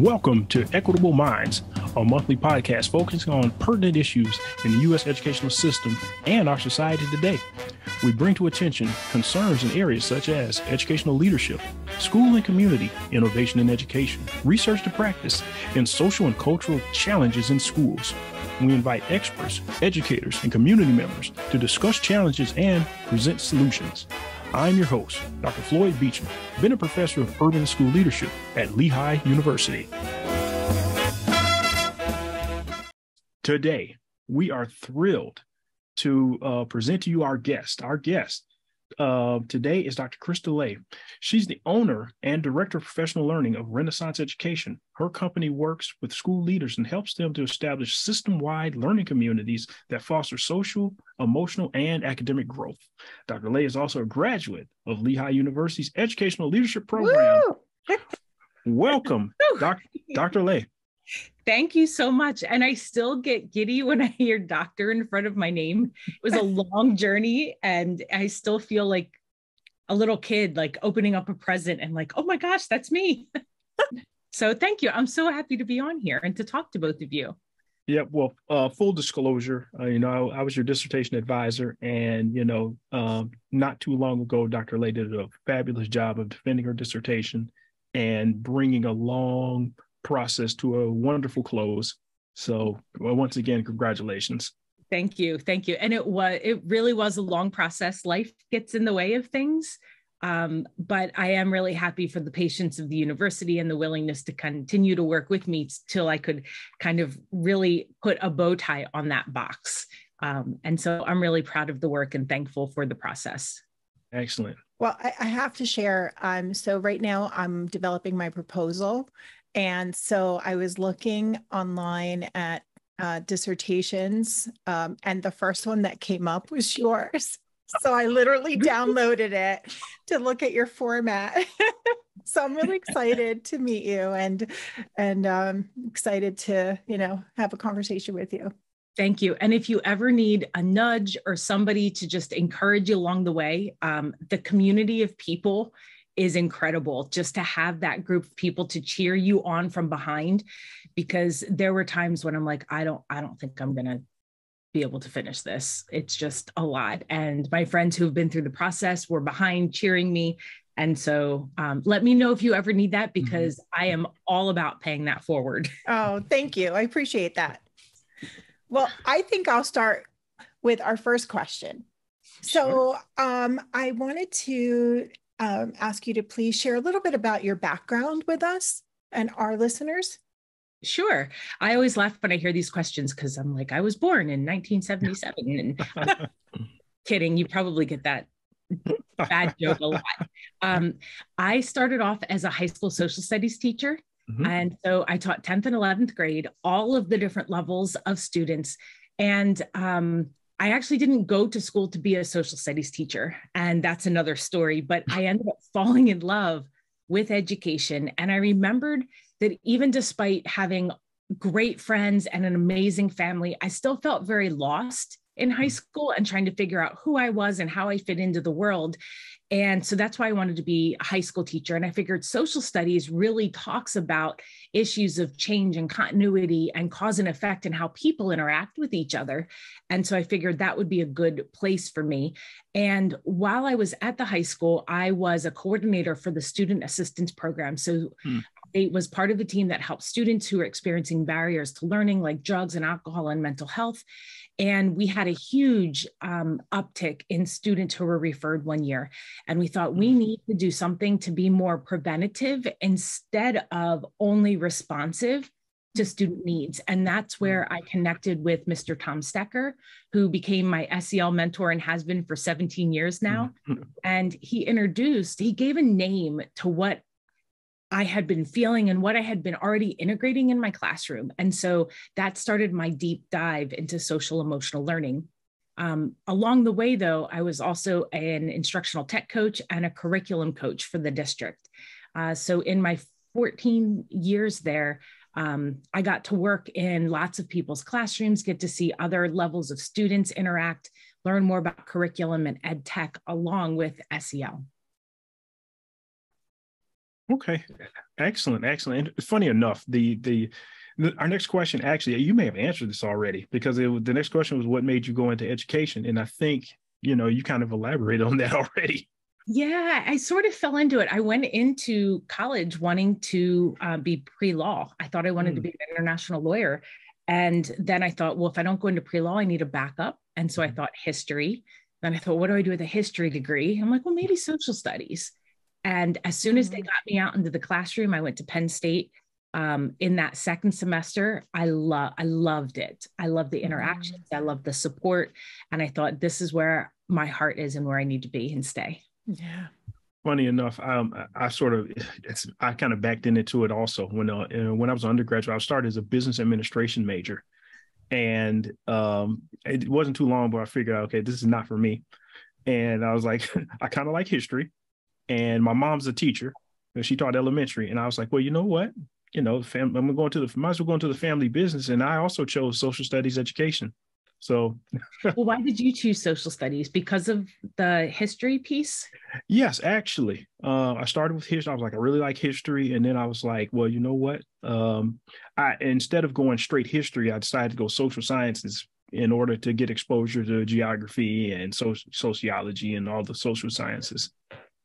Welcome to Equitable Minds, a monthly podcast focusing on pertinent issues in the U.S. educational system and our society today. We bring to attention concerns in areas such as educational leadership, school and community, innovation in education, research to practice, and social and cultural challenges in schools. We invite experts, educators, and community members to discuss challenges and present solutions. I'm your host, Dr. Floyd Beecham, Bennett Professor of Urban School Leadership at Lehigh University. Today, we are thrilled to present to you our guest. Our guest today is Dr. Krista Leh. She's the owner and director of professional learning of Renaissance Education. Her company works with school leaders and helps them to establish system-wide learning communities that foster social, emotional, and academic growth. Dr. Leh is also a graduate of Lehigh University's Educational Leadership Program. Welcome, Dr. Leh. Thank you so much. And I still get giddy when I hear doctor in front of my name. It was a long journey and I still feel like a little kid, like opening up a present and like, oh my gosh, that's me. So thank you. I'm so happy to be on here and to talk to both of you. Yeah, well, full disclosure, I was your dissertation advisor and, not too long ago, Dr. Leh did a fabulous job of defending her dissertation and bringing a long process to a wonderful close. So once again, congratulations. Thank you. Thank you. And it really was a long process. Life gets in the way of things. But I am really happy for the patience of the university and the willingness to continue to work with me till I could kind of really put a bow tie on that box. And so I'm really proud of the work and thankful for the process. Excellent. Well, I have to share. So right now I'm developing my proposal. And so I was looking online at dissertations, and the first one that came up was yours. So I literally downloaded it to look at your format. So I'm really excited to meet you and excited to, have a conversation with you. Thank you. And if you ever need a nudge or somebody to just encourage you along the way, the community of people is incredible, just to have that group of people to cheer you on from behind, because there were times when I'm like, I don't think I'm going to be able to finish this. It's just a lot. And my friends who've been through the process were behind cheering me. And so let me know if you ever need that, because I am all about paying that forward. Oh, thank you. I appreciate that. Well, I think I'll start with our first question. So I wanted to ask you to please share a little bit about your background with us and our listeners. Sure. I always laugh when I hear these questions because I'm like, I was born in 1977. And kidding, you probably get that bad joke a lot. I started off as a high school social studies teacher. And so I taught 10th and 11th grade, all of the different levels of students. And I actually didn't go to school to be a social studies teacher, and that's another story, but I ended up falling in love with education. And I remembered that even despite having great friends and an amazing family, I still felt very lost in high school and trying to figure out who I was and how I fit into the world. And so that's why I wanted to be a high school teacher. And I figured social studies really talks about issues of change and continuity and cause and effect and how people interact with each other. And so I figured that would be a good place for me. And while I was at the high school, I was a coordinator for the student assistance program. So it was part of the team that helped students who are experiencing barriers to learning, like drugs and alcohol and mental health. And we had a huge uptick in students who were referred one year. And we thought we need to do something to be more preventative instead of only responsive to student needs. And that's where I connected with Mr. Tom Stecker, who became my SEL mentor and has been for 17 years now. And he gave a name to what I had been feeling and what I had been already integrating in my classroom. And so that started my deep dive into social emotional learning. Along the way, though, I was also an instructional tech coach and a curriculum coach for the district. So in my 14 years there, I got to work in lots of people's classrooms, get to see other levels of students interact, learn more about curriculum and ed tech along with SEL. Okay. Excellent. Excellent. And funny enough, our next question, actually, you may have answered this already, because the next question was what made you go into education? And I think, you kind of elaborated on that already. Yeah, I sort of fell into it. I went into college wanting to be pre-law. I thought I wanted to be an international lawyer. And then I thought, well, if I don't go into pre-law, I need a backup. And so I thought history. Then I thought, what do I do with a history degree? I'm like, well, maybe social studies. And as soon as they got me out into the classroom, I went to Penn State. In that second semester, I loved it. I loved the interactions. I loved the support. And I thought, this is where my heart is and where I need to be and stay. Yeah. Funny enough, I kind of backed into it also. When I was an undergraduate, I started as a business administration major. And it wasn't too long, but I figured out, okay, this is not for me. And I was like, I kind of like history. And my mom's a teacher, and she taught elementary. And I was like, well, you know what? I'm going to go into might as well go into the family business. And I also chose social studies education. So, well, why did you choose social studies? Because of the history piece? Yes, actually. I started with history. I was like, I really like history. And then I was like, well, you know what? Instead of going straight history, I decided to go social sciences in order to get exposure to geography and sociology and all the social sciences.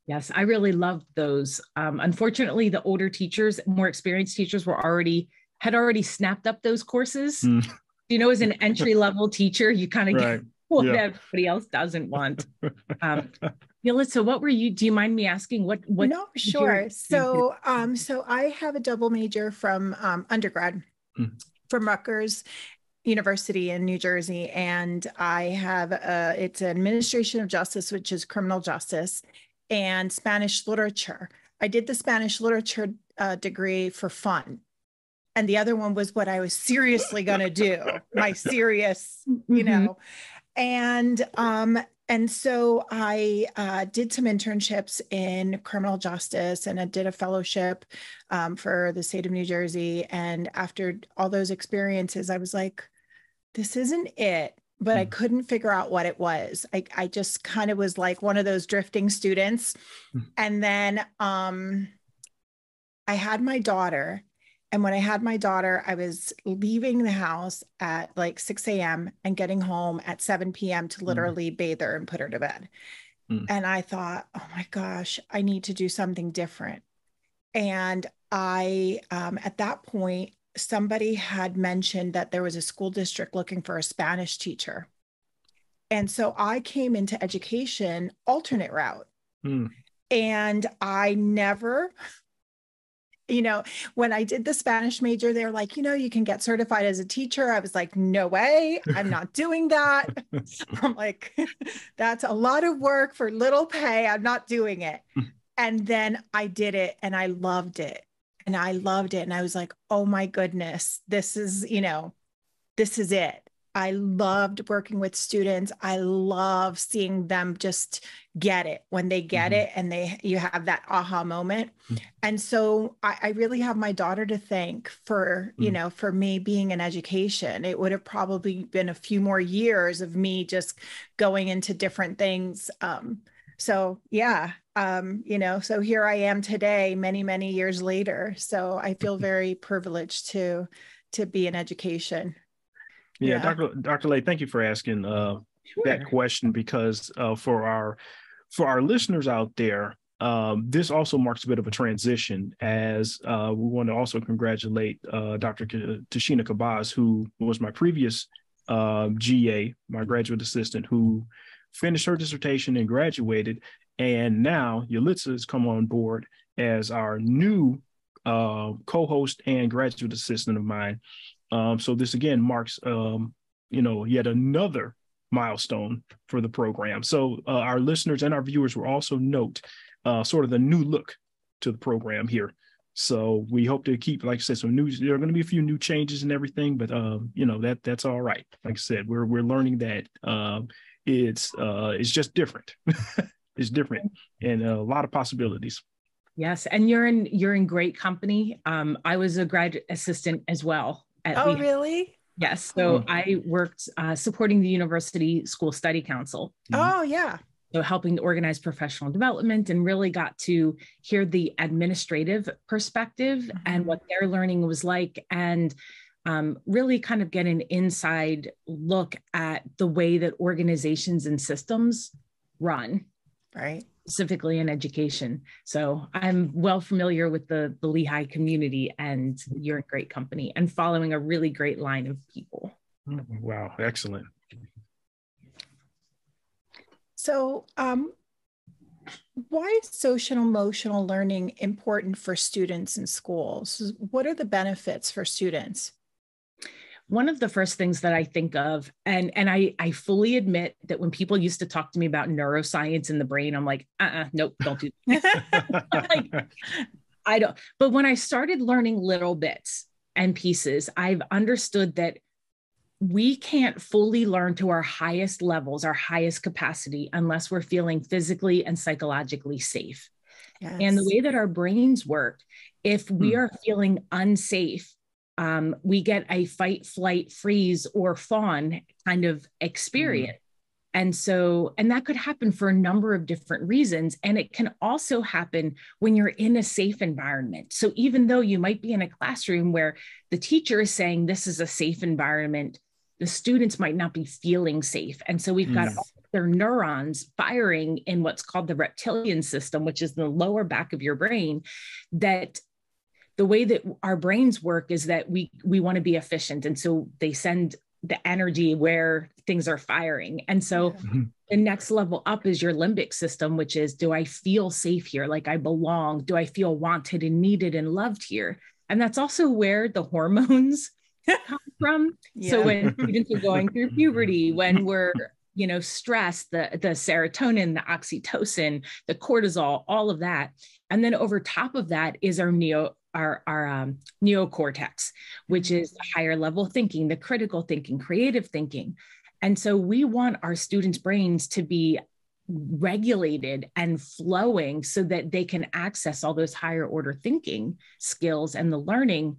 Yes, I really loved those. Unfortunately, the older teachers, more experienced teachers had already snapped up those courses. As an entry-level teacher, you kind of get what everybody else doesn't want. So what were you, do you mind me asking what? No, sure. So I have a double major from undergrad from Rutgers University in New Jersey. And I have, it's administration of justice, which is criminal justice, and Spanish literature. I did the Spanish literature degree for fun. And the other one was what I was seriously going to do, my serious, and so I did some internships in criminal justice, and I did a fellowship for the state of New Jersey. And after all those experiences, I was like, this isn't it. But I couldn't figure out what it was. I just kind of was like one of those drifting students. And then I had my daughter. And when I had my daughter, I was leaving the house at like 6 a.m. and getting home at 7 p.m. to literally bathe her and put her to bed. And I thought, oh my gosh, I need to do something different. And I, at that point, somebody had mentioned that there was a school district looking for a Spanish teacher. And so I came into education alternate route. And I never, when I did the Spanish major, they were like, you can get certified as a teacher. I was like, no way, I'm not doing that. I'm like, that's a lot of work for little pay. I'm not doing it. And then I did it and I loved it. And I loved it. And I was like, oh my goodness, this is it. I loved working with students. I love seeing them just get it when they get it and you have that aha moment. And so I really have my daughter to thank for, for me being in education. It would have probably been a few more years of me just going into different things. So here I am today, many, many years later. So I feel very privileged to be in education. Yeah. Dr. Leh, thank you for asking that question, because for our listeners out there, this also marks a bit of a transition, as we want to also congratulate Dr. Tashina Kabaz, who was my previous GA, my graduate assistant, who finished her dissertation and graduated. And now Yalitza has come on board as our new co-host and graduate assistant of mine. So this again marks, yet another milestone for the program. So our listeners and our viewers will also note sort of the new look to the program here. So we hope to keep, like I said, some news. There are going to be a few new changes and everything, but that's all right. Like I said, we're learning that it's just different. It's different, and a lot of possibilities. Yes, and you're in great company. I was a graduate assistant as well. Oh, really? Yes. So I worked supporting the University School Study Council. Oh, yeah. So helping to organize professional development, and really got to hear the administrative perspective and what their learning was like, and really kind of get an inside look at the way that organizations and systems run. Right. Specifically in education. So I'm well familiar with the Lehigh community, and you're in great company and following a really great line of people. Wow, excellent. So why is social emotional learning important for students in schools? What are the benefits for students? One of the first things that I think of, and I fully admit that when people used to talk to me about neuroscience in the brain, I'm like, nope, don't do that. Like, I don't. But when I started learning little bits and pieces, I've understood that we can't fully learn to our highest levels, our highest capacity, unless we're feeling physically and psychologically safe. Yes. And the way that our brains work, if we are feeling unsafe, we get a fight, flight, freeze, or fawn kind of experience. And that could happen for a number of different reasons. And it can also happen when you're in a safe environment. So even though you might be in a classroom where the teacher is saying this is a safe environment, the students might not be feeling safe. And so we've got all their neurons firing in what's called the reptilian system, which is the lower back of your brain, that the way that our brains work is that we want to be efficient. And so they send the energy where things are firing. And so the next level up is your limbic system, which is, do I feel safe here? Like I belong? Do I feel wanted and needed and loved here? And that's also where the hormones come from. Yeah. So when students are going through puberty, when we're, stressed, the serotonin, the oxytocin, the cortisol, all of that. And then over top of that is our neocortex, which is the higher level thinking, the critical thinking, creative thinking. And so we want our students' brains to be regulated and flowing so that they can access all those higher order thinking skills and the learning.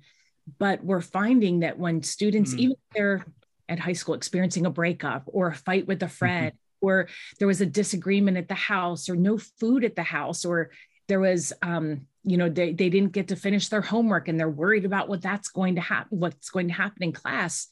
But we're finding that when students, even if they're at high school experiencing a breakup or a fight with a friend, or there was a disagreement at the house, or no food at the house, or there was, they didn't get to finish their homework and they're worried about what's going to happen in class,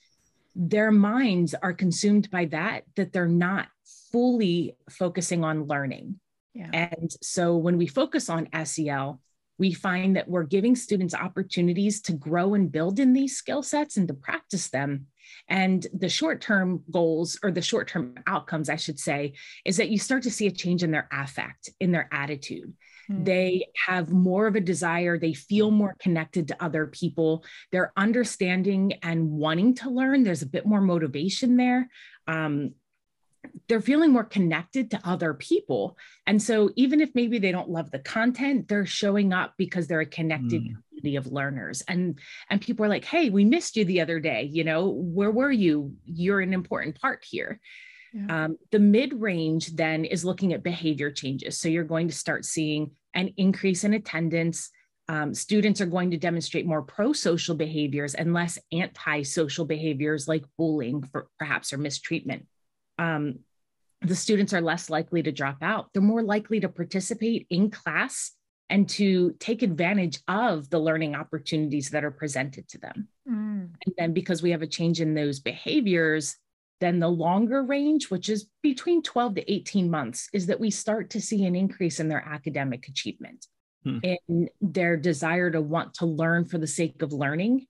their minds are consumed by that they're not fully focusing on learning. Yeah. And so when we focus on SEL, we find that we're giving students opportunities to grow and build in these skill sets and to practice them. And the short-term goals, or the short-term outcomes, I should say, is that you start to see a change in their affect, in their attitude. They have more of a desire. They feel more connected to other people. They're understanding and wanting to learn. There's a bit more motivation there. They're feeling more connected to other people. And so even if maybe they don't love the content, they're showing up because they're a connected community of learners. And people are like, hey, we missed you the other day. Where were you? You're an important part here. Yeah. The mid-range then is looking at behavior changes. So you're going to start seeing an increase in attendance. Students are going to demonstrate more pro-social behaviors and less anti-social behaviors like bullying, perhaps, or mistreatment. The students are less likely to drop out. They're more likely to participate in class and to take advantage of the learning opportunities that are presented to them. And then because we have a change in those behaviors, then the longer range, which is between 12 to 18 months, is that we start to see an increase in their academic achievement, in their desire to want to learn for the sake of learning.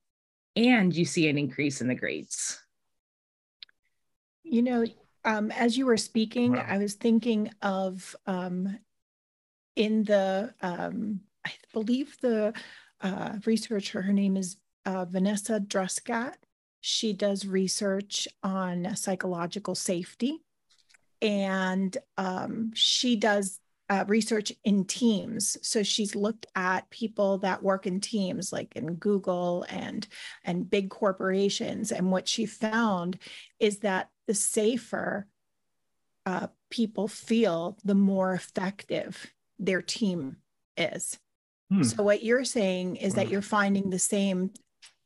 And you see an increase in the grades. As you were speaking, I was thinking of in the, I believe the researcher, her name is Vanessa Druskat. She does research on psychological safety, and she does research in teams. So she's looked at people that work in teams, like in Google and big corporations. And what she found is that the safer people feel, the more effective their team is. So what you're saying is that you're finding the same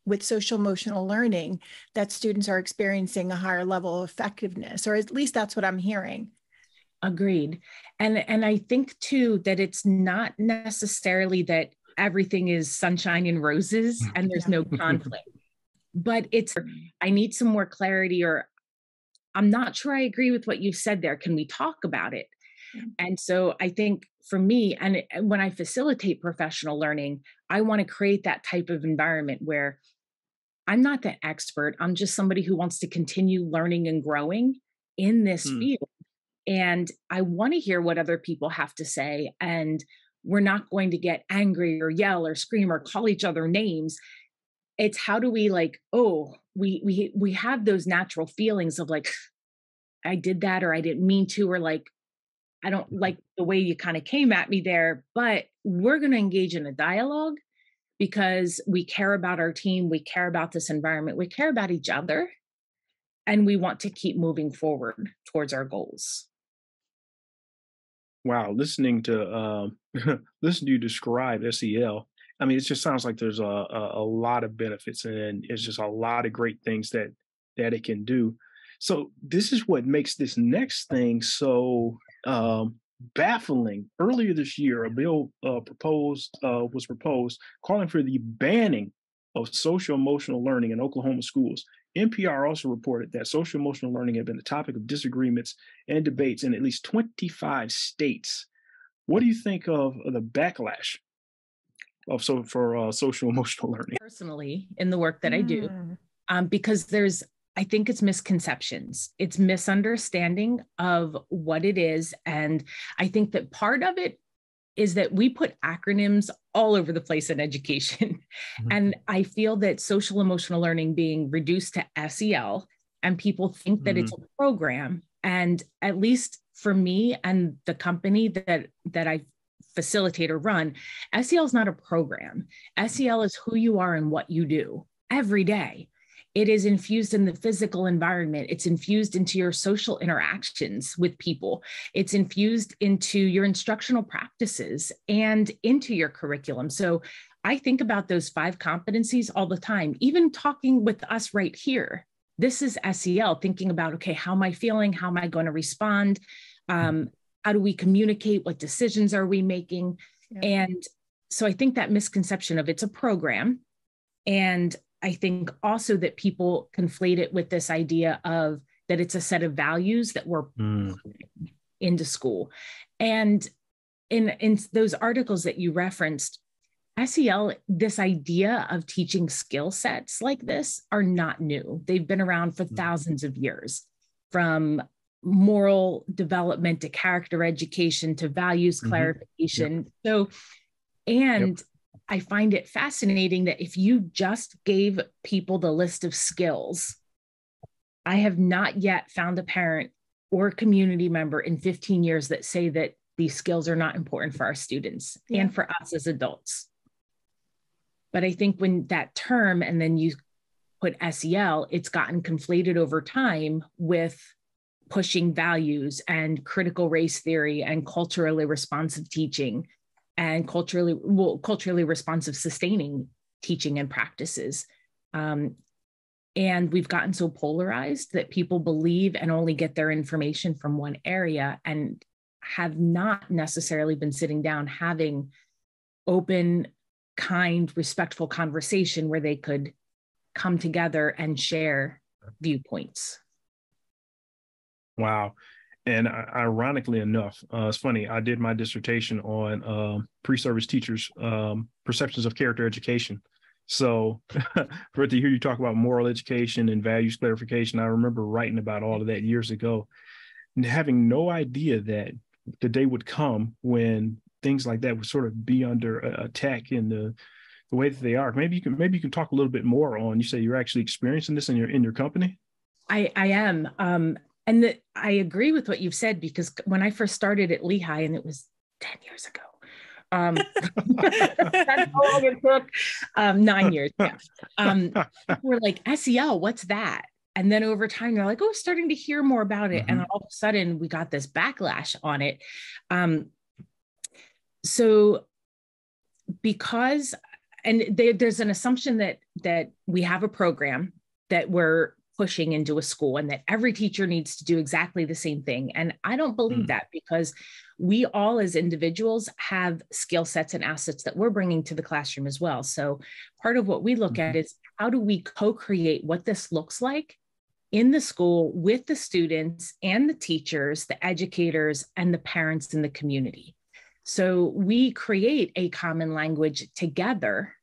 with social emotional learning, that students are experiencing a higher level of effectiveness, or at least that's what I'm hearing. Agreed. And I think too that it's not necessarily that everything is sunshine and roses and there's no conflict, but it's, I need some more clarity, or I'm not sure I agree with what you said there. Can we talk about it? And so I think for me, and when I facilitate professional learning, I want to create that type of environment where I'm not the expert. I'm just somebody who wants to continue learning and growing in this field. And I want to hear what other people have to say. And we're not going to get angry or yell or scream or call each other names. It's how do we like, oh, we have those natural feelings of like, I did that, or I didn't mean to, or like, I don't like the way you kind of came at me there, but we're going to engage in a dialogue because we care about our team. We care about this environment. We care about each other. And we want to keep moving forward towards our goals. Wow, listening to you describe SEL, I mean, it just sounds like there's a lot of benefits, and it's just a lot of great things that it can do. So this is what makes this next thing so baffling. Earlier this year, a bill was proposed calling for the banning of social emotional learning in Oklahoma schools. NPR also reported that social emotional learning had been the topic of disagreements and debates in at least 25 states. What do you think of the backlash of social emotional learning? Personally, in the work that I do, because I think it's misconceptions. It's misunderstanding of what it is. And I think that part of it is that we put acronyms all over the place in education. And I feel that social emotional learning being reduced to SEL, and people think that it's a program. And at least for me and the company that I facilitate or run, SEL is not a program. SEL is who you are and what you do every day. It is infused in the physical environment. It's infused into your social interactions with people. It's infused into your instructional practices and into your curriculum. So I think about those 5 competencies all the time, even talking with us right here. This is SEL, thinking about, okay, how am I feeling? How am I going to respond? How do we communicate? What decisions are we making? Yeah. And so I think that misconception of it's a program, and I think also that people conflate it with this idea of that it's a set of values that we're into school. And in those articles that you referenced, SEL, this idea of teaching skill sets like this are not new. They've been around for thousands of years, from moral development to character education to values clarification. So, and I find it fascinating that if you just gave people the list of skills, I have not yet found a parent or community member in 15 years that say that these skills are not important for our students and for us as adults. But I think when that term, and then you put SEL, it's gotten conflated over time with pushing values and critical race theory and culturally responsive teaching and culturally responsive sustaining teaching and practices. And we've gotten so polarized that people believe and only get their information from one area and have not necessarily been sitting down having open, kind, respectful conversation where they could come together and share viewpoints. Wow. And ironically enough, it's funny, I did my dissertation on pre-service teachers' perceptions of character education. So for it to hear you talk about moral education and values clarification, I remember writing about all of that years ago and having no idea that the day would come when things like that would sort of be under attack in the way that they are. Maybe you can talk a little bit more on, you say you're actually experiencing this in your company? I am. And I agree with what you've said, because when I first started at Lehigh, and it was 10 years ago, that's how long it took, 9 years. We're like, SEL, what's that? And then over time, they're like, oh, starting to hear more about it. And all of a sudden we got this backlash on it. So because, and there's an assumption that we have a program, that we're pushing into a school and that every teacher needs to do exactly the same thing. And I don't believe that, because we all as individuals have skill sets and assets that we're bringing to the classroom as well. So part of what we look at is, how do we co-create what this looks like in the school with the students and the teachers, the educators, and the parents in the community? So we create a common language together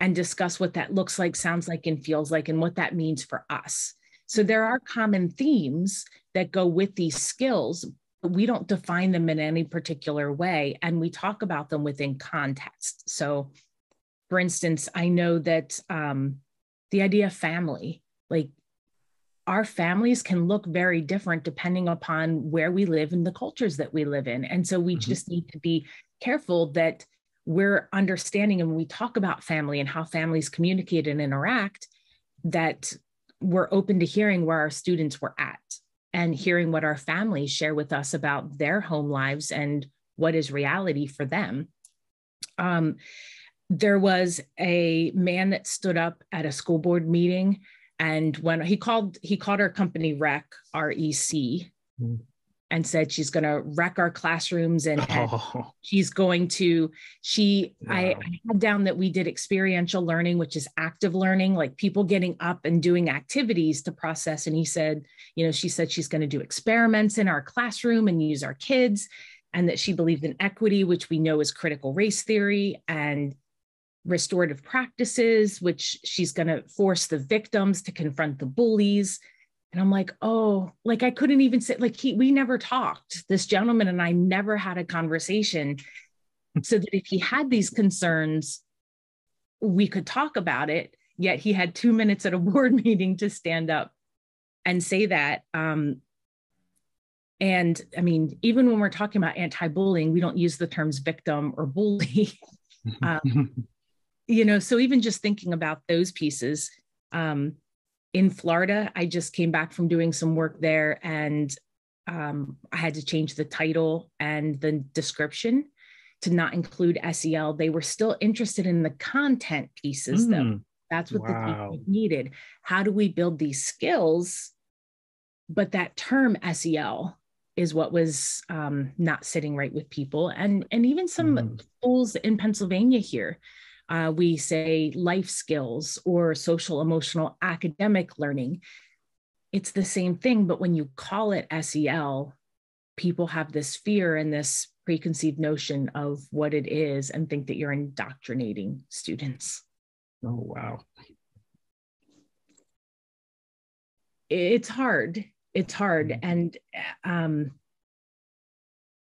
and discuss what that looks like, sounds like, and feels like, and what that means for us. So there are common themes that go with these skills, but we don't define them in any particular way. And we talk about them within context. So for instance, I know that the idea of family, like our families can look very different depending upon where we live and the cultures that we live in. And so we just need to be careful that we're understanding, and when we talk about family and how families communicate and interact, that we're open to hearing where our students were at and hearing what our families share with us about their home lives and what is reality for them. There was a man that stood up at a school board meeting, and when he called our company REC, and said she's going to wreck our classrooms, and she's going to, I had down that we did experiential learning, which is active learning, like people getting up and doing activities to process. And he said, she said she's going to do experiments in our classroom and use our kids, and that she believed in equity, which we know is critical race theory, and restorative practices, which she's going to force the victims to confront the bullies. And I'm like, oh, like I couldn't even say, like we never talked. This gentleman and I never had a conversation, so that if he had these concerns, we could talk about it. Yet he had 2 minutes at a board meeting to stand up and say that. And I mean, even when we're talking about anti-bullying, we don't use the terms victim or bully. So even just thinking about those pieces, in Florida, I just came back from doing some work there, and I had to change the title and the description to not include SEL. They were still interested in the content pieces, though. That's what the teacher needed. How do we build these skills? But that term SEL is what was not sitting right with people. And even some schools in Pennsylvania here, we say life skills or social, emotional, academic learning. It's the same thing, but when you call it SEL, people have this fear and this preconceived notion of what it is and think that you're indoctrinating students. Oh, wow. It's hard. It's hard. And,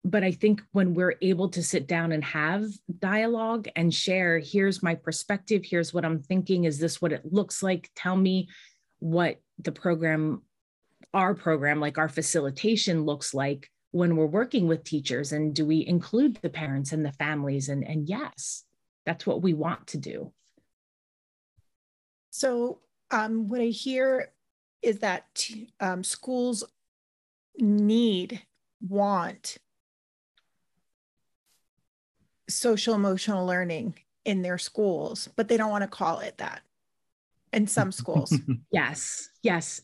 but I think when we're able to sit down and have dialogue and share, here's my perspective, here's what I'm thinking, is this what it looks like? Tell me what the program, our program, like our facilitation looks like when we're working with teachers, and do we include the parents and the families? And yes, that's what we want to do. So what I hear is that schools want social emotional learning in their schools, but they don't want to call it that in some schools. Yes.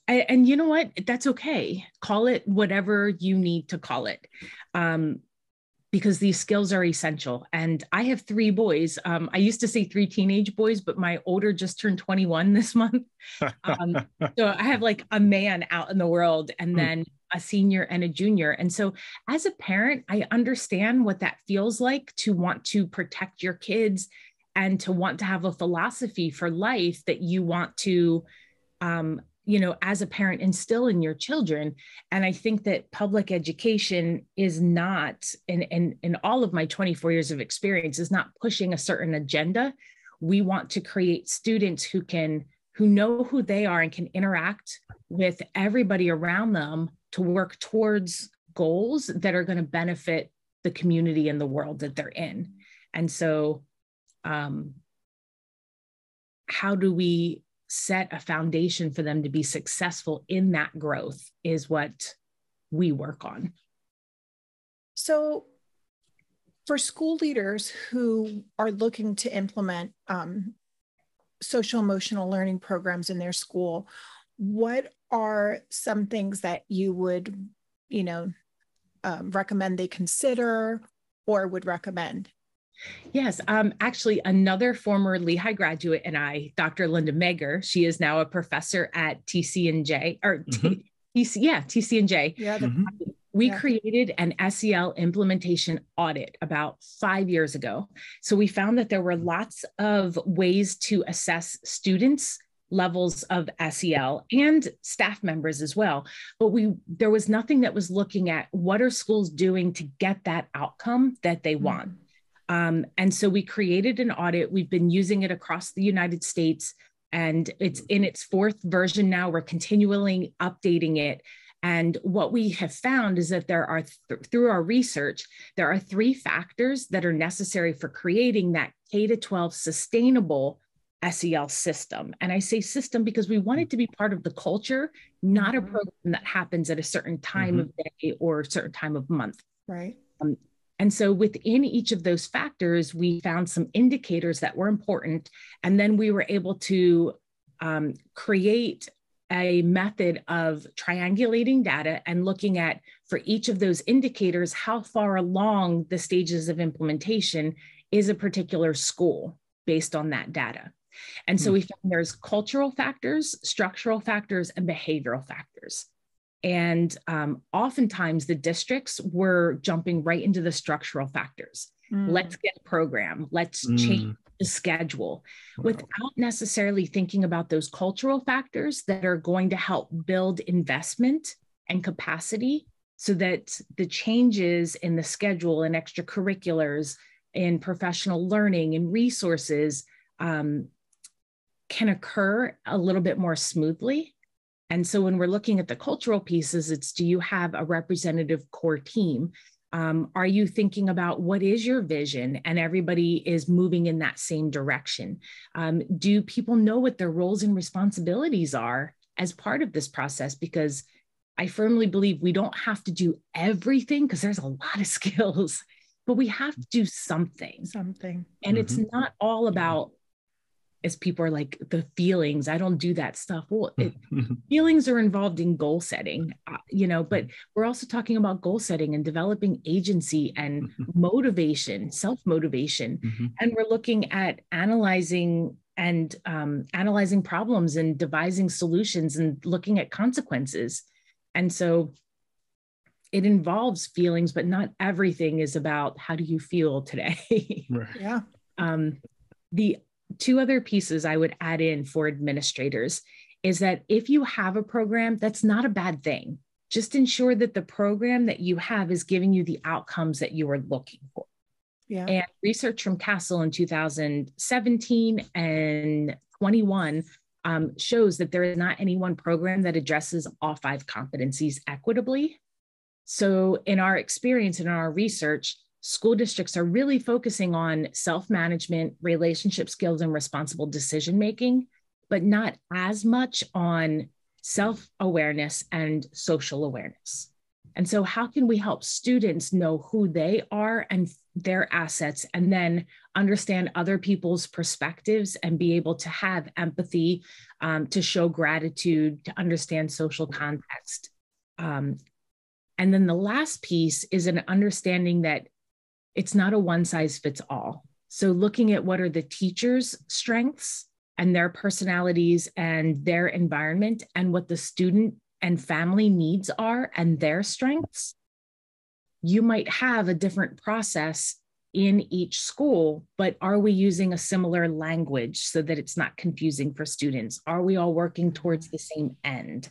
And you know what? That's okay. Call it whatever you need to call it. Because these skills are essential. And I have 3 boys. I used to say 3 teenage boys, but my older just turned 21 this month. So I have like a man out in the world, and then a senior and a junior. And so as a parent, I understand what that feels like to want to protect your kids and to want to have a philosophy for life that you want to, as a parent, instill in your children. And I think that public education is not, in all of my 24 years of experience, is not pushing a certain agenda. We want to create students who know who they are and can interact with everybody around them to work towards goals that are going to benefit the community and the world that they're in. And so how do we set a foundation for them to be successful in that growth is what we work on. So for school leaders who are looking to implement social emotional learning programs in their school, what are some things that you would, recommend they consider or would recommend? Yes, actually, another former Lehigh graduate and I, Dr. Linda Megger, she is now a professor at TC&J, or TC&J. Yeah, We created an SEL implementation audit about 5 years ago. So we found that there were lots of ways to assess students' levels of SEL and staff members as well. But there was nothing that was looking at what are schools doing to get that outcome that they want. And so we created an audit. We've been using it across the United States, and it's in its 4th version now. We're continually updating it. And what we have found is that there are, through our research, there are 3 factors that are necessary for creating that K-12 sustainable SEL system. And I say system because we want it to be part of the culture, not a program that happens at a certain time of day or a certain time of month. Right. And so within each of those factors, we found some indicators that were important. And then we were able to create a method of triangulating data and looking at, for each of those indicators, how far along the stages of implementation is a particular school based on that data. And so we found there's cultural factors, structural factors, and behavioral factors. And oftentimes the districts were jumping right into the structural factors. Let's get a program. Let's change the schedule without necessarily thinking about those cultural factors that are going to help build investment and capacity so that the changes in the schedule and extracurriculars in professional learning and resources can occur a little bit more smoothly. And so when we're looking at the cultural pieces, it's, do you have a representative core team? Are you thinking about what is your vision and everybody is moving in that same direction? Do people know what their roles and responsibilities are as part of this process? Because I firmly believe we don't have to do everything because there's a lot of skills, but we have to do something. And it's not all about, as people are like, the feelings. I don't do that stuff. Well, feelings are involved in goal setting, but we're also talking about goal setting and developing agency and motivation, self-motivation. And we're looking at analyzing problems and devising solutions and looking at consequences. And so it involves feelings, but not everything is about how do you feel today? Yeah. The 2 other pieces I would add in for administrators is that if you have a program, that's not a bad thing. Just ensure that the program that you have is giving you the outcomes that you are looking for. Yeah. And research from Castle in 2017 and 21 shows that there is not any one program that addresses all 5 competencies equitably. So in our experience and in our research, school districts are really focusing on self-management, relationship skills, and responsible decision-making, but not as much on self-awareness and social awareness. And so how can we help students know who they are and their assets, and then understand other people's perspectives and be able to have empathy, to show gratitude, to understand social context. And then the last piece is an understanding that it's not a one size fits all. So looking at what are the teachers' strengths and their personalities and their environment, and what the student and family needs are and their strengths, you might have a different process in each school, but are we using a similar language so that it's not confusing for students? Are we all working towards the same end?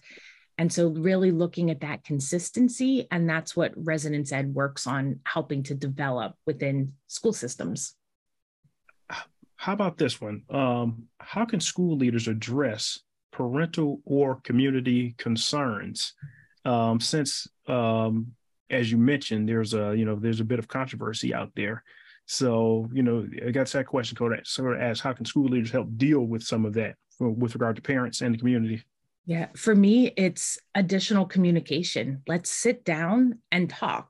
And so really looking at that consistency, and that's what Resonance Ed works on helping to develop within school systems. How about this one? How can school leaders address parental or community concerns? Since, as you mentioned, there's a bit of controversy out there. So, I got that question sort of ask, how can school leaders help deal with some of that with regard to parents and the community? Yeah, for me, it's additional communication. Let's sit down and talk.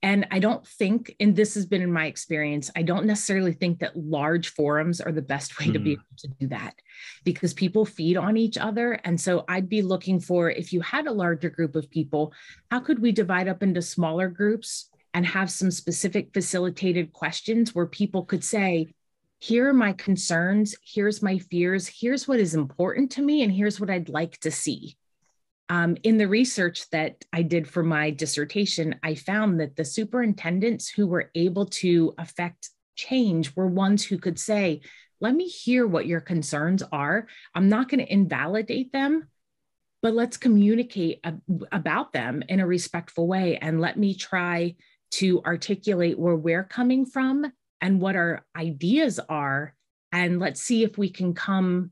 And I don't think, and this has been in my experience, I don't necessarily think that large forums are the best way to be able to do that, because people feed on each other. And so I'd be looking for, if you had a larger group of people, how could we divide up into smaller groups and have some specific facilitated questions where people could say, here are my concerns, here's my fears, here's what is important to me, and here's what I'd like to see. In the research that I did for my dissertation, I found that the superintendents who were able to affect change were ones who could say, let me hear what your concerns are. I'm not going to invalidate them, but let's communicate about them in a respectful way. And let me try to articulate where we're coming from and what our ideas are. And let's see if we can come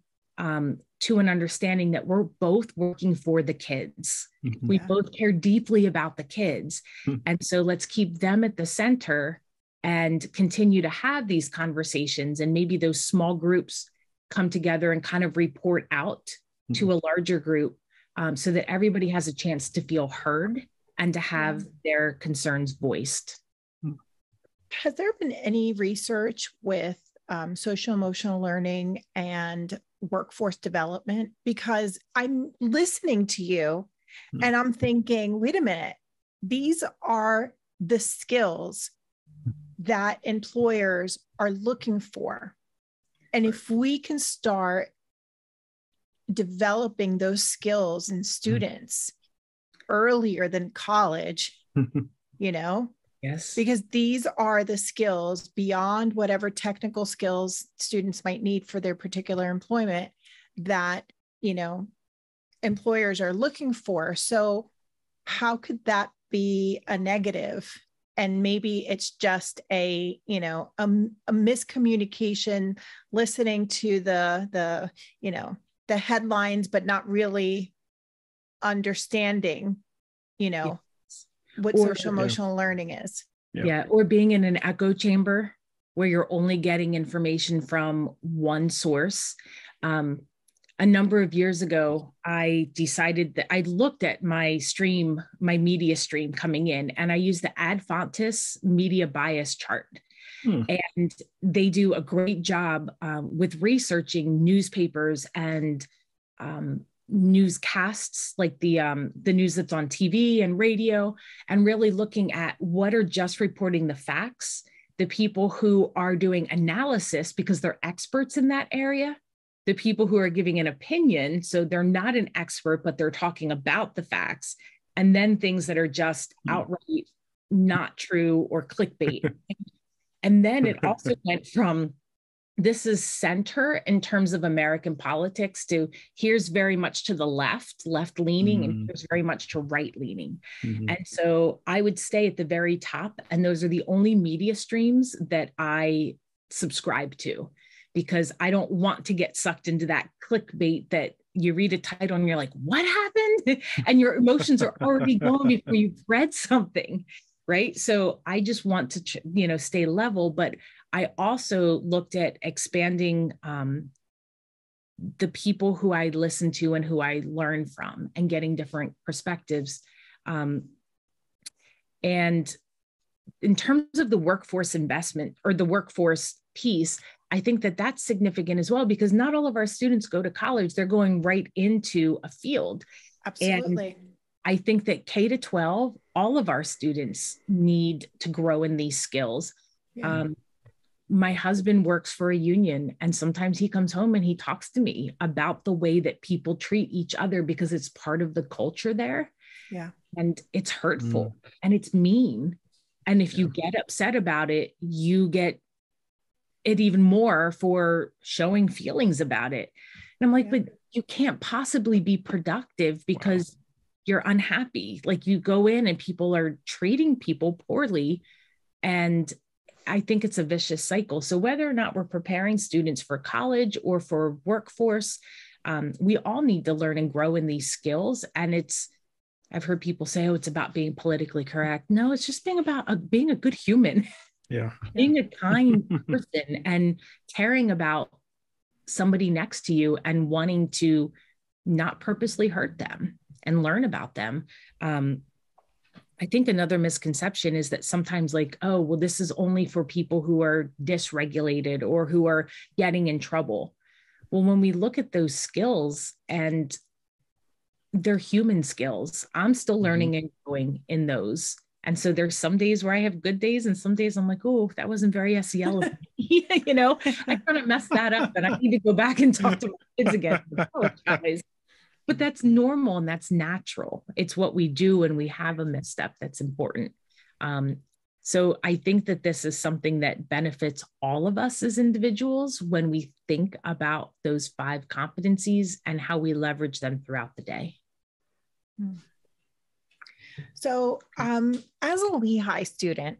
to an understanding that we're both working for the kids. Mm-hmm. We both care deeply about the kids. Mm-hmm. And so let's keep them at the center and continue to have these conversations. And maybe those small groups come together and kind of report out mm-hmm. to a larger group so that everybody has a chance to feel heard and to have their concerns voiced. Has there been any research with social emotional learning and workforce development? Because I'm listening to you and I'm thinking, wait a minute, these are the skills that employers are looking for. And if we can start developing those skills in students earlier than college, you know, yes, because these are the skills beyond whatever technical skills students might need for their particular employment that, you know, employers are looking for. So how could that be a negative? And maybe it's just a, you know, a miscommunication, listening to the, you know, the headlines, but not really understanding, you know, what social emotional learning is. Yeah. Or being in an echo chamber where you're only getting information from one source. A number of years ago, I decided that I looked at my stream, my media stream coming in, and I used the Ad Fontes media bias chart. And they do a great job with researching newspapers and newscasts, like the news that's on TV and radio, and really looking at what are just reporting the facts, the people who are doing analysis because they're experts in that area, the people who are giving an opinion, so they're not an expert, but they're talking about the facts, and then things that are just outright not true or clickbait. And then it also went from, this is center in terms of American politics, to here's very much to the left leaning, and here's very much to right leaning. And so I would stay at the very top. And those are the only media streams that I subscribe to, because I don't want to get sucked into that clickbait that you read a title and you're like, what happened? And your emotions are already going before you've read something. Right. So I just want to, you know, stay level, but I also looked at expanding the people who I listen to and who I learn from, and getting different perspectives. And in terms of the workforce investment or the workforce piece, I think that that's significant as well, because not all of our students go to college. They're going right into a field. Absolutely. And I think that K to 12, all of our students need to grow in these skills. Yeah. My husband works for a union, and sometimes he comes home and he talks to me about the way that people treat each other, because it's part of the culture there. Yeah. And it's hurtful and it's mean. And if you get upset about it, you get it even more for showing feelings about it. And I'm like, but you can't possibly be productive because you're unhappy. Like, you go in and people are treating people poorly. And I think it's a vicious cycle. So whether or not we're preparing students for college or for workforce, we all need to learn and grow in these skills. And I've heard people say, oh, it's about being politically correct. No, it's just being about being a good human. Yeah. Being a kind person and caring about somebody next to you and wanting to not purposely hurt them and learn about them. I think another misconception is that sometimes like, oh, well, this is only for people who are dysregulated or who are getting in trouble. Well, when we look at those skills, and they're human skills, I'm still learning and growing in those. And so there's some days where I have good days and some days I'm like, oh, that wasn't very SEL of me. You know, I kind of messed that up and I need to go back and talk to my kids again. Apologize. But that's normal and that's natural. It's what we do when we have a misstep that's important. So I think that this is something that benefits all of us as individuals when we think about those 5 competencies and how we leverage them throughout the day. So as a Lehigh student,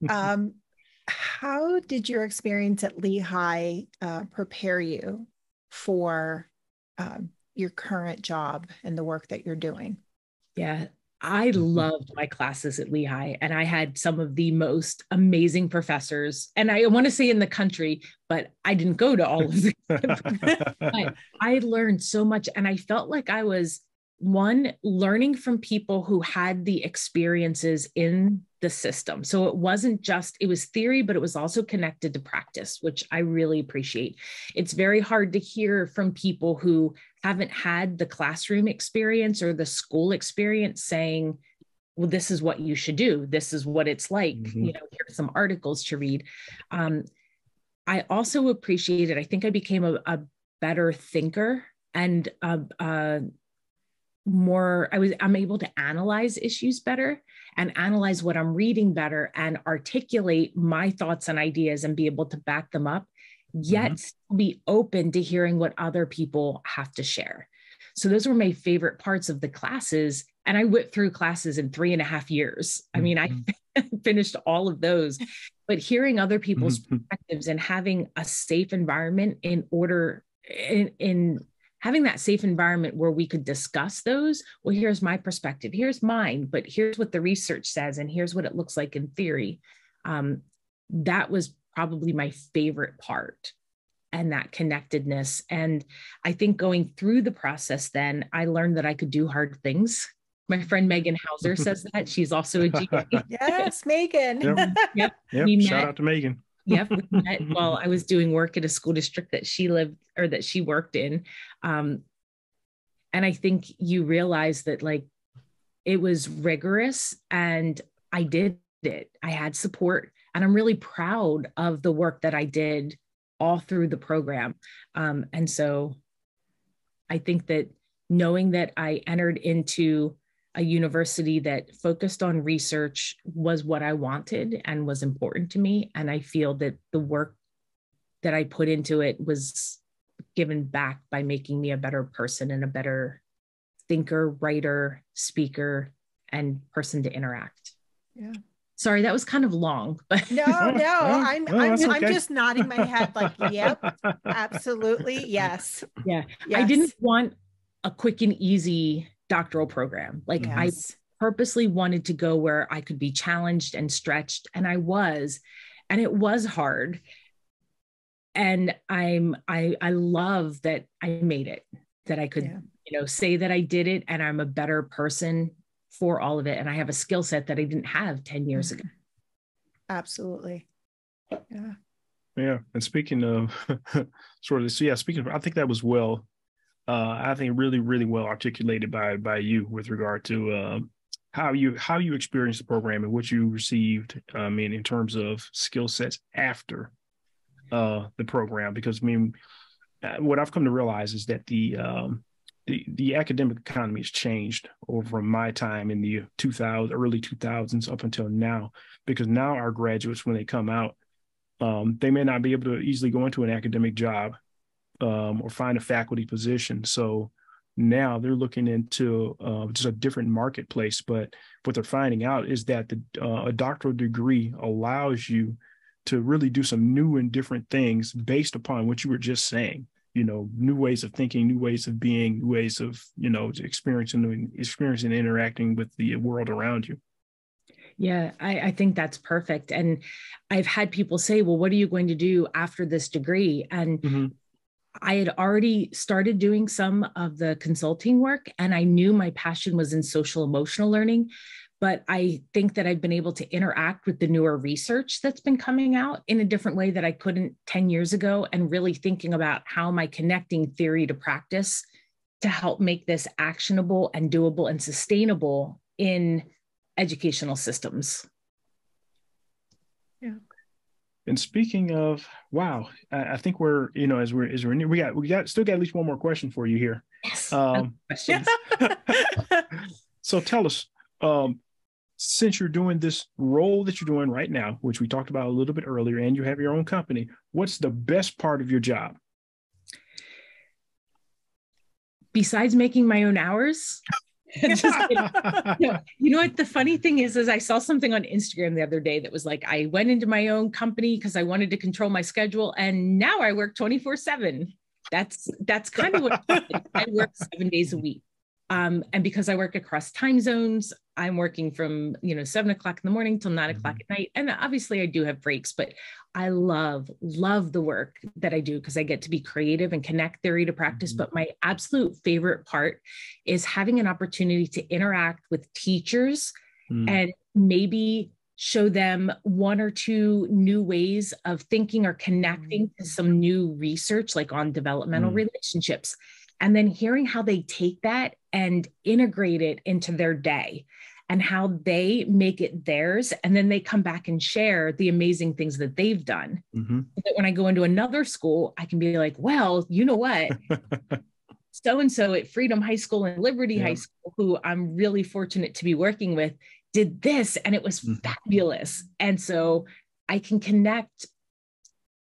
how did your experience at Lehigh prepare you for your current job and the work that you're doing? Yeah, I loved my classes at Lehigh, and I had some of the most amazing professors. And I want to say in the country, but I didn't go to all of them. But I learned so much, and I felt like I was learning from people who had the experiences in the system. So it was theory, but it was also connected to practice, which I really appreciate. It's very hard to hear from people who haven't had the classroom experience or the school experience saying, well, this is what you should do. This is what it's like. You know, here's some articles to read. I also appreciated, I think I became a better thinker and I'm able to analyze issues better and analyze what I'm reading better and articulate my thoughts and ideas and be able to back them up, yet be open to hearing what other people have to share. So those were my favorite parts of the classes. And I went through classes in 3.5 years. I mean, I finished all of those, but hearing other people's perspectives and having a safe environment in having that safe environment where we could discuss those. Well, here's my perspective, here's mine, but here's what the research says, and here's what it looks like in theory. That was probably my favorite part, and that connectedness. And I think going through the process, then I learned that I could do hard things. My friend Megan Hauser says that. She's also a GA. Yes, Megan. Yep. Shout out to Megan. Yep. We met while I was doing work at a school district that she worked in. And I think you realize that like it was rigorous and I did it. I had support, and I'm really proud of the work that I did all through the program. And so I think that knowing that I entered into a university that focused on research was what I wanted and was important to me. And I feel that the work that I put into it was given back by making me a better person and a better thinker, writer, speaker, and person to interact. Yeah. Sorry, that was kind of long, but no, I'm okay. just nodding my head like, yep, absolutely. Yes. Yeah. Yes. I didn't want a quick and easy doctoral program. Like I purposely wanted to go where I could be challenged and stretched, and I was, and it was hard. And I love that I made it, that I could, say that I did it, and I'm a better person for all of it. And I have a skill set that I didn't have 10 years ago. Absolutely. Yeah. Yeah. And speaking of I think that was I think really, really well articulated by you with regard to how you experienced the program and what you received in terms of skill sets after the program. Because what I've come to realize is that the academic economy has changed over my time in the early 2000s up until now, because now our graduates, when they come out, they may not be able to easily go into an academic job or find a faculty position. So now they're looking into just a different marketplace. But what they're finding out is that a doctoral degree allows you to really do some new and different things based upon what you were just saying. New ways of thinking, new ways of being, new ways of, experiencing and interacting with the world around you. Yeah, I think that's perfect. And I've had people say, well, what are you going to do after this degree? And I had already started doing some of the consulting work, and I knew my passion was in social emotional learning, But I think that I've been able to interact with the newer research that's been coming out in a different way that I couldn't 10 years ago, and really thinking about how am I connecting theory to practice to help make this actionable and doable and sustainable in educational systems. Yeah. And speaking of, wow, I think we're, as we're near, we still got at least one more question for you here. Yes. Questions. So tell us, since you're doing this role that you're doing right now, which we talked about a little bit earlier, and you have your own company, what's the best part of your job? Besides making my own hours. You know what the funny thing is I saw something on Instagram the other day that was like, I went into my own company because I wanted to control my schedule, and now I work 24/7. That's kind of what I work 7 days a week. And because I work across time zones, I'm working from 7 o'clock in the morning till 9 o'clock at night. And obviously I do have breaks, but I love the work that I do because I get to be creative and connect theory to practice. But my absolute favorite part is having an opportunity to interact with teachers and maybe show them one or two new ways of thinking or connecting to some new research, like on developmental relationships. And then hearing how they take that and integrate it into their day and how they make it theirs. And then they come back and share the amazing things that they've done. So that when I go into another school, I can be like, well, you know what? So-and-so at Freedom High School and Liberty High School, who I'm really fortunate to be working with, did this, and it was fabulous. And so I can connect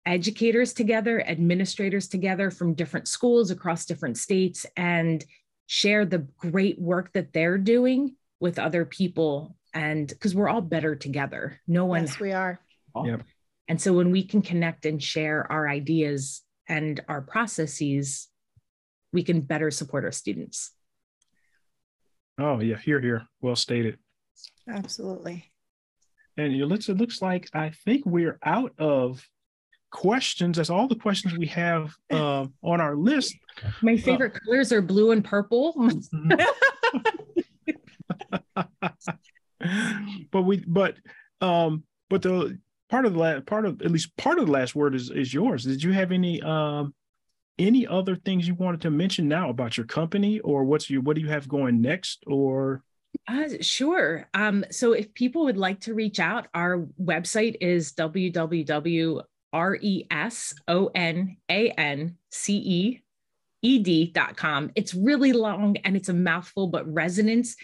educators together, administrators together from different schools across different states, and share the great work that they're doing with other people. And because we're all better together. No one. Yes, we are. Yep. And so when we can connect and share our ideas and our processes, we can better support our students. Oh yeah, here. Well stated. Absolutely. And it looks like I think we're out of questions. That's all the questions we have on our list. My favorite colors are blue and purple. but the part of the last word is yours. Did you have any other things you wanted to mention now about your company, or what do you have going next, or? Sure. So if people would like to reach out, our website is resonanceed.com. It's really long and it's a mouthful, but resonance,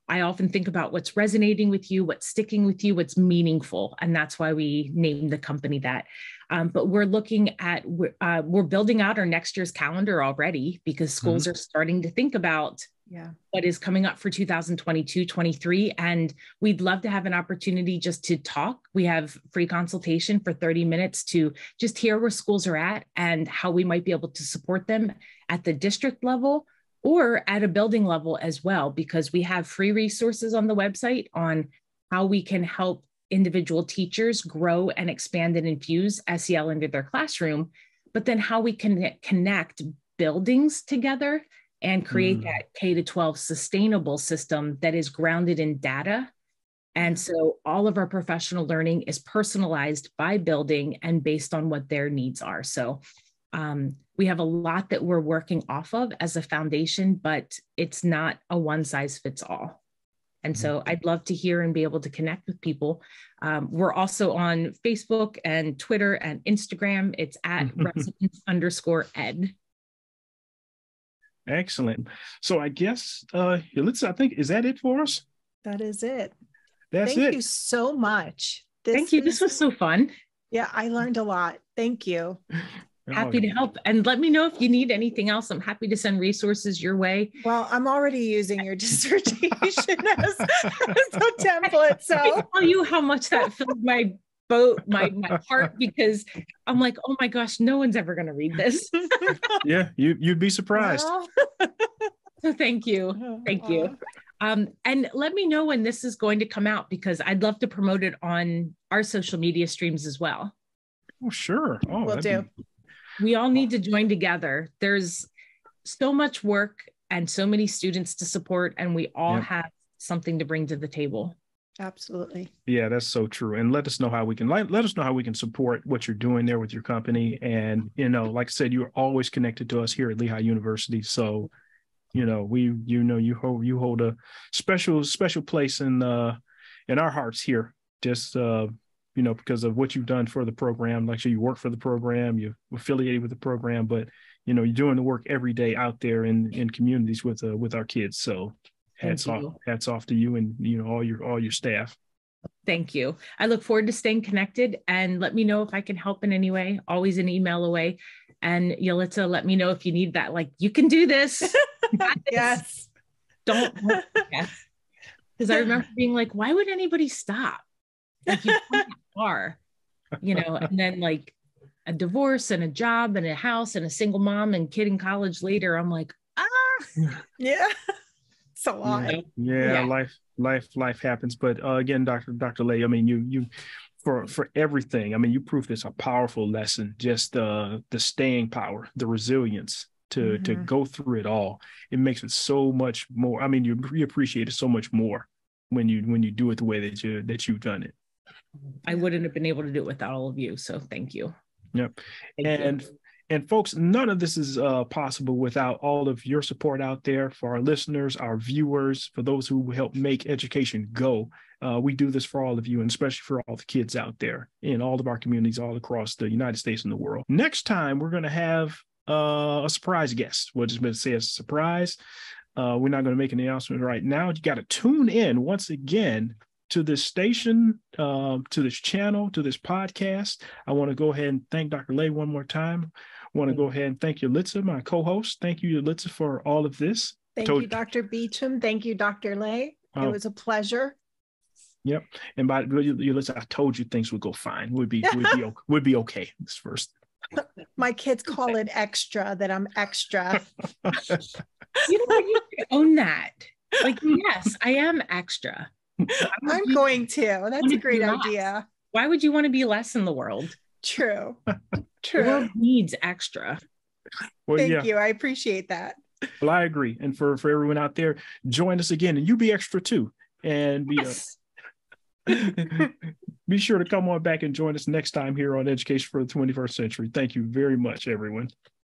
I often think about what's resonating with you, what's sticking with you, what's meaningful. And that's why we named the company that. But we're looking at, we're building out our next year's calendar already, because schools are starting to think about what is coming up for 2022-23. And we'd love to have an opportunity just to talk. We have free consultation for 30 minutes to just hear where schools are at and how we might be able to support them at the district level or at a building level as well, because we have free resources on the website on how we can help individual teachers grow and expand and infuse SEL into their classroom, but then how we can connect buildings together and create that K-12 sustainable system that is grounded in data. And so all of our professional learning is personalized by building and based on what their needs are. So we have a lot that we're working off of as a foundation, but it's not a one size fits all. And so I'd love to hear and be able to connect with people. We're also on Facebook and Twitter and Instagram. It's at residence_ed. Excellent. So I guess, I think, is that it for us? That is it. Thank you so much. Thank you. This was so fun. Yeah, I learned a lot. Thank you. Happy to help. And let me know if you need anything else. I'm happy to send resources your way. Well, I'm already using your dissertation as a template. So I tell you how much that filled my heart, because I'm like, oh my gosh, no one's ever going to read this. Yeah, you'd be surprised. Well. So thank you. Thank you. And let me know when this is going to come out, because I'd love to promote it on our social media streams as well. Oh, sure. Oh, will do. We all need to join together. There's so much work and so many students to support, and we all have something to bring to the table. Absolutely. Yeah, that's so true. And let us know how we can let us know how we can support what you're doing there with your company. And, like I said, you're always connected to us here at Lehigh University. So, you hold a special place in our hearts here, just, because of what you've done for the program. Like, so you work for the program, you're affiliated with the program, but, you're doing the work every day out there in communities with our kids. So hats off to you and, all your staff. Thank you. I look forward to staying connected, and let me know if I can help in any way. Always an email away. And Yelitza, let me know if you need that. Like, you can do this. Yes. Don't. Yes. Because I remember being like, why would anybody stop? Like, you come that far, and then like a divorce and a job and a house and a single mom and kid in college later. I'm like, yeah. It's a lot. Yeah. Life happens. But again, Dr. Leh, I mean, you for everything. I mean, you proved this a powerful lesson. Just the staying power, the resilience to go through it all. It makes it so much more. I mean, you appreciate it so much more when you do it the way that you've done it. I wouldn't have been able to do it without all of you. So thank you. Yep. And folks, none of this is possible without all of your support out there for our listeners, our viewers, for those who help make education go. We do this for all of you, and especially for all the kids out there in all of our communities all across the United States and the world. Next time, we're going to have a surprise guest. We'll just say it's a surprise. We're not going to make an announcement right now. You got to tune in once again to this station, to this channel, to this podcast. I want to go ahead and thank Dr. Leh one more time. I want to go ahead and thank Yelitza, my co-host. Thank you, Yelitza, for all of this. Thank you, Dr. Beecham. Thank you, Dr. Leh. It was a pleasure. Yep. And by Yelitza, I told you things would go fine. We'd be okay this first. My kids call it extra, that I'm extra. You own that. Like, yes, I am extra. I'm going to. That's a great idea. Why would you want to be less in the world? True. The world needs extra. Well, Thank you. I appreciate that. Well, I agree. And for everyone out there, join us again, and you be extra too. And be sure to come on back and join us next time here on Education for the 21st Century. Thank you very much, everyone.